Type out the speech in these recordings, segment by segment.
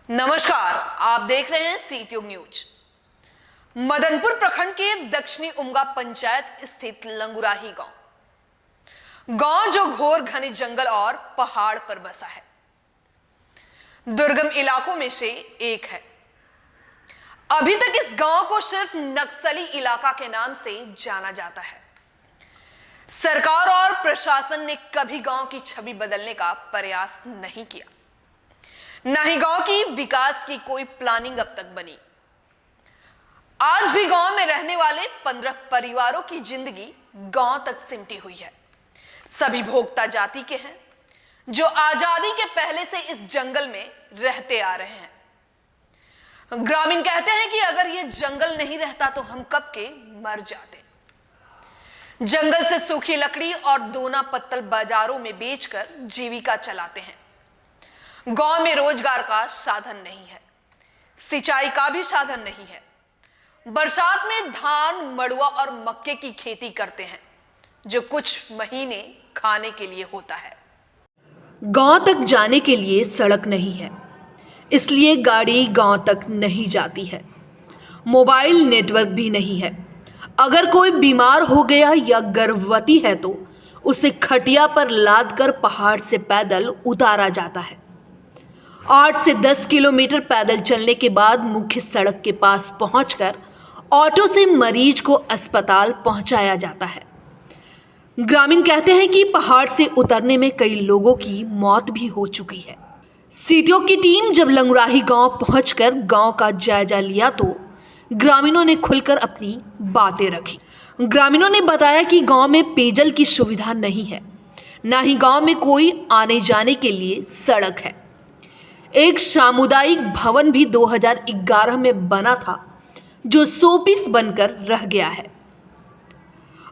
नमस्कार, आप देख रहे हैं सीट्यूब न्यूज। मदनपुर प्रखंड के दक्षिणी उमगा पंचायत स्थित लंगुराही गांव जो घोर घने जंगल और पहाड़ पर बसा है, दुर्गम इलाकों में से एक है। अभी तक इस गांव को सिर्फ नक्सली इलाका के नाम से जाना जाता है। सरकार और प्रशासन ने कभी गांव की छवि बदलने का प्रयास नहीं किया, न ही गांव की विकास की कोई प्लानिंग अब तक बनी। आज भी गांव में रहने वाले 15 परिवारों की जिंदगी गांव तक सिमटी हुई है। सभी भोक्ता जाति के हैं जो आजादी के पहले से इस जंगल में रहते आ रहे हैं। ग्रामीण कहते हैं कि अगर यह जंगल नहीं रहता तो हम कब के मर जाते। जंगल से सूखी लकड़ी और दोना पत्तल बाजारों में बेचकर जीविका चलाते हैं। गांव में रोजगार का साधन नहीं है, सिंचाई का भी साधन नहीं है। बरसात में धान, मड़ुआ और मक्के की खेती करते हैं जो कुछ महीने खाने के लिए होता है। गांव तक जाने के लिए सड़क नहीं है, इसलिए गाड़ी गांव तक नहीं जाती है। मोबाइल नेटवर्क भी नहीं है। अगर कोई बीमार हो गया या गर्भवती है तो उसे खटिया पर लादकर पहाड़ से पैदल उतारा जाता है। 8 से 10 किलोमीटर पैदल चलने के बाद मुख्य सड़क के पास पहुंचकर ऑटो से मरीज को अस्पताल पहुंचाया जाता है। ग्रामीण कहते हैं कि पहाड़ से उतरने में कई लोगों की मौत भी हो चुकी है। सीटीओ की टीम जब लंगुराही गांव पहुंचकर गांव का जायजा लिया तो ग्रामीणों ने खुलकर अपनी बातें रखी। ग्रामीणों ने बताया कि गांव में पेयजल की सुविधा नहीं है, ना ही गांव में कोई आने जाने के लिए सड़क है। एक सामुदायिक भवन भी 2011 में बना था जो शोपीस बनकर रह गया है।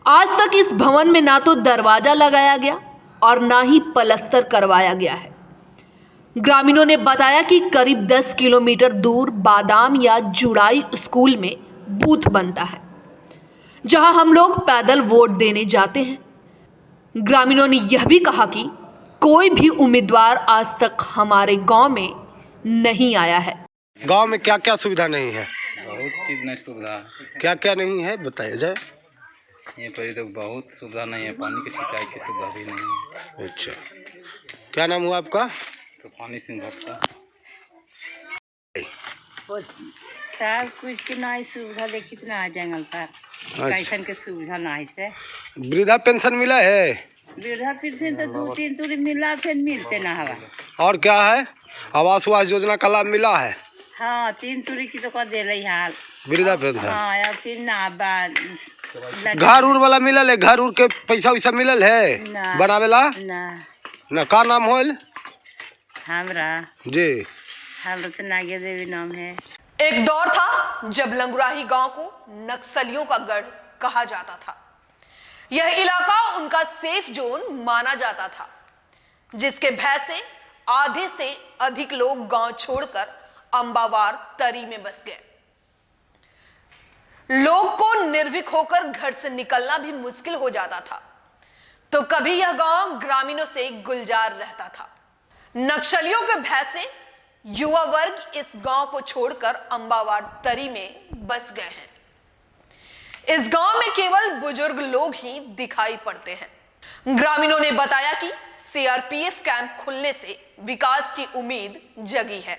आज तक इस भवन में ना तो दरवाजा लगाया गया और ना ही पलस्तर करवाया गया है। ग्रामीणों ने बताया कि करीब 10 किलोमीटर दूर बादाम या जुड़ाई स्कूल में बूथ बनता है जहां हम लोग पैदल वोट देने जाते हैं। ग्रामीणों ने यह भी कहा कि कोई भी उम्मीदवार आज तक हमारे गांव में नहीं आया है। गांव में क्या क्या सुविधा नहीं है? बहुत चीज़ नहीं सुविधा। क्या क्या नहीं है बताया जाए। ये पर तो बहुत सुविधा नहीं है, पानी की सिंचाई की सुविधा भी नहीं है। अच्छा, क्या नाम हुआ आपका? तो पानी सिंह भट्टा। सब कुछ की नहीं सुविधा देखी ना है जंगल पर। कैसन के सुविधा नहीं से। वृद्धा पेंशन मिला है? वृद्धा पेंशन तो 2-3 तुरी मिला, फिर मिलते ना हवा। और क्या है? आवास योजना का लाभ मिला है? हाँ, 3 तुरी की तो कर दे रही हाल वृद्धा पेंशन। हाँ, अब फिर ना घर उर वाला मिलल है? घर उर के पैसा वैसा मिलल है ना, बनावेला ना? का नाम होल हमरा जी? हमरा तो नागे देवी नाम है। एक दौर था जब लंगुराही गांव को नक्सलियों का गढ़ कहा जाता था। यह इलाका उनका सेफ जोन माना जाता था, जिसके भय से आधे से अधिक लोग गांव छोड़कर अंबावार तरी में बस गए। लोग को निर्भीक होकर घर से निकलना भी मुश्किल हो जाता था, तो कभी यह गांव ग्रामीणों से गुलजार रहता था। नक्सलियों के भय से युवा वर्ग इस गांव को छोड़कर अंबावार तरी में बस गए हैं। इस गांव में केवल बुजुर्ग लोग ही दिखाई पड़ते हैं। ग्रामीणों ने बताया कि सीआरपीएफ कैंप खुलने से विकास की उम्मीद जगी है।